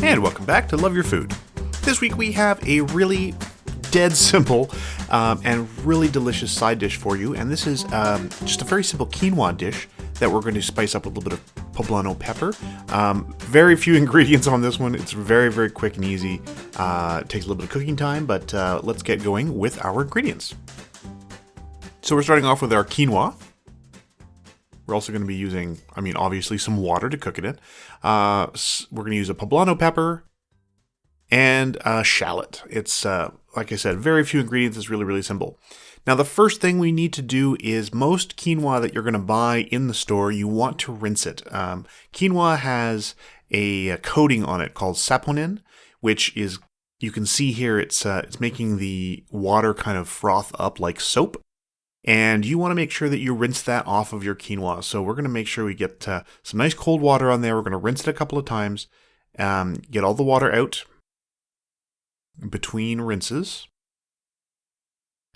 And welcome back to Love Your Food. This week we have a really dead simple and really delicious side dish for you. And this is just a very simple quinoa dish that we're going to spice up with a little bit of poblano pepper. Very few ingredients on this one. It's very, very quick and easy. It takes a little bit of cooking time, but let's get going with our ingredients. So we're starting off with our quinoa. We're also going to be using, obviously some water to cook it in. We're going to use a poblano pepper and a shallot. It's, like I said, very few ingredients. It's really, really simple. Now, the first thing we need to do is most quinoa that you're going to buy in the store, you want to rinse it. Quinoa has a coating on it called saponin, which is, you can see here, it's making the water kind of froth up like soap. And you want to make sure that you rinse that off of your quinoa. So we're going to make sure we get some nice cold water on there. We're going to rinse it a couple of times, get all the water out between rinses.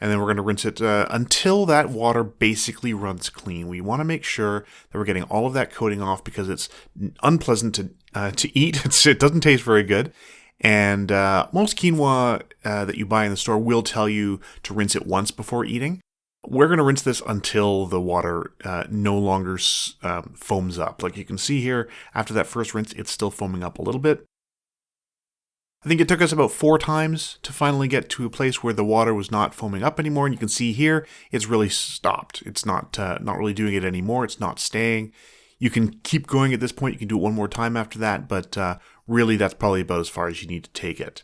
And then we're going to rinse it until that water basically runs clean. We want to make sure that we're getting all of that coating off because it's unpleasant to eat. It doesn't taste very good. And most quinoa that you buy in the store will tell you to rinse it once before eating. We're going to rinse this until the water no longer foams up. Like you can see here, after that first rinse, it's still foaming up a little bit. I think it took us about 4 times to finally get to a place where the water was not foaming up anymore. And you can see here, it's really stopped. It's not really doing it anymore. It's not staying. You can keep going at this point. You can do it one more time after that. But really, that's probably about as far as you need to take it.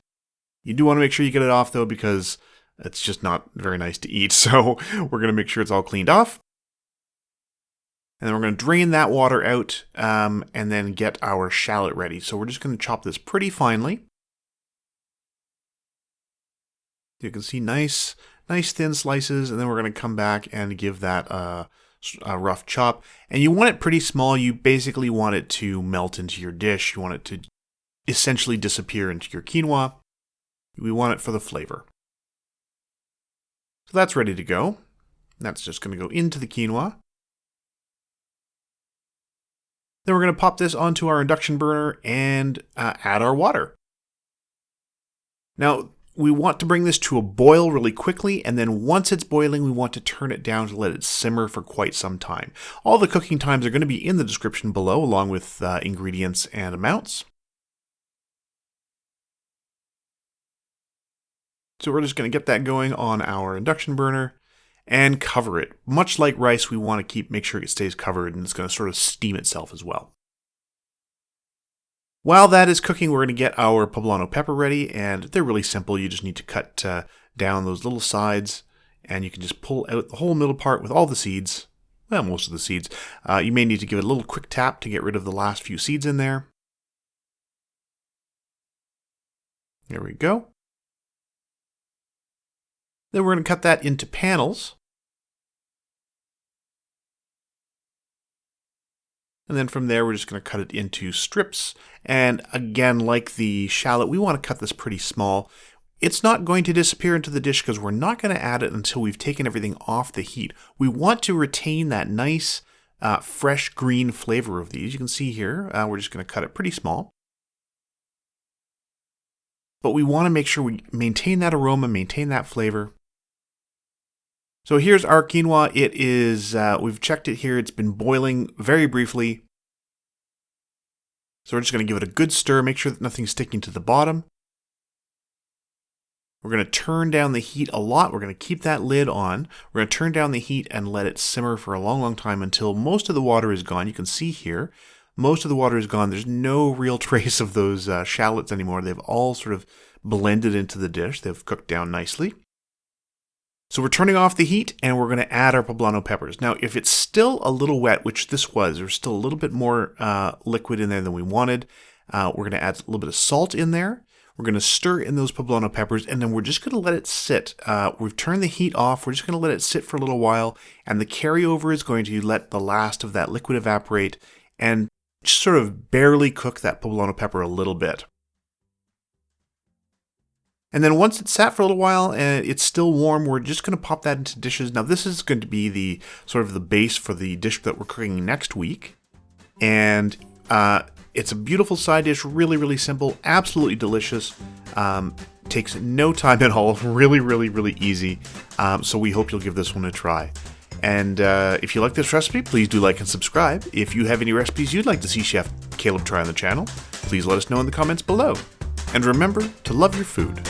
You do want to make sure you get it off, though, because it's just not very nice to eat. So we're going to make sure it's all cleaned off. And then we're going to drain that water out and then get our shallot ready. So we're just going to chop this pretty finely. You can see nice thin slices. And then we're going to come back and give that a rough chop. And you want it pretty small. You basically want it to melt into your dish. You want it to essentially disappear into your quinoa. We want it for the flavor. So that's ready to go. That's just going to go into the quinoa. Then we're going to pop this onto our induction burner and add our water. Now, we want to bring this to a boil really quickly, and then once it's boiling, we want to turn it down to let it simmer for quite some time. All the cooking times are going to be in the description below, along with ingredients and amounts. So we're just going to get that going on our induction burner and cover it. Much like rice, we want to make sure it stays covered, and it's going to sort of steam itself as well. While that is cooking, we're going to get our poblano pepper ready, and they're really simple. You just need to cut down those little sides, and you can just pull out the whole middle part with all the seeds. Well, most of the seeds. You may need to give it a little quick tap to get rid of the last few seeds in there. There we go. Then we're going to cut that into panels. And then from there, we're just going to cut it into strips. And again, like the shallot, we want to cut this pretty small. It's not going to disappear into the dish because we're not going to add it until we've taken everything off the heat. We want to retain that nice, fresh green flavor of these. You can see here, we're just going to cut it pretty small. But we want to make sure we maintain that aroma, maintain that flavor. So here's our quinoa. It is, we've checked it here. It's been boiling very briefly. So we're just going to give it a good stir. Make sure that nothing's sticking to the bottom. We're going to turn down the heat a lot. We're going to keep that lid on. We're going to turn down the heat and let it simmer for a long, long time until most of the water is gone. You can see here, most of the water is gone. There's no real trace of those shallots anymore. They've all sort of blended into the dish. They've cooked down nicely. So we're turning off the heat and we're going to add our poblano peppers. Now, if it's still a little wet, which this was, there's still a little bit more liquid in there than we wanted. We're going to add a little bit of salt in there. We're going to stir in those poblano peppers and then we're just going to let it sit. We've turned the heat off. We're just going to let it sit for a little while. And the carryover is going to let the last of that liquid evaporate and just sort of barely cook that poblano pepper a little bit. And then once it's sat for a little while and it's still warm, we're just going to pop that into dishes. Now this is going to be the sort of the base for the dish that we're cooking next week. And It's a beautiful side dish, really, really simple, absolutely delicious. Takes no time at all, really, really, really easy. So we hope you'll give this one a try. And if you like this recipe, please do like and subscribe. If you have any recipes you'd like to see Chef Caleb try on the channel, please let us know in the comments below. And remember to love your food.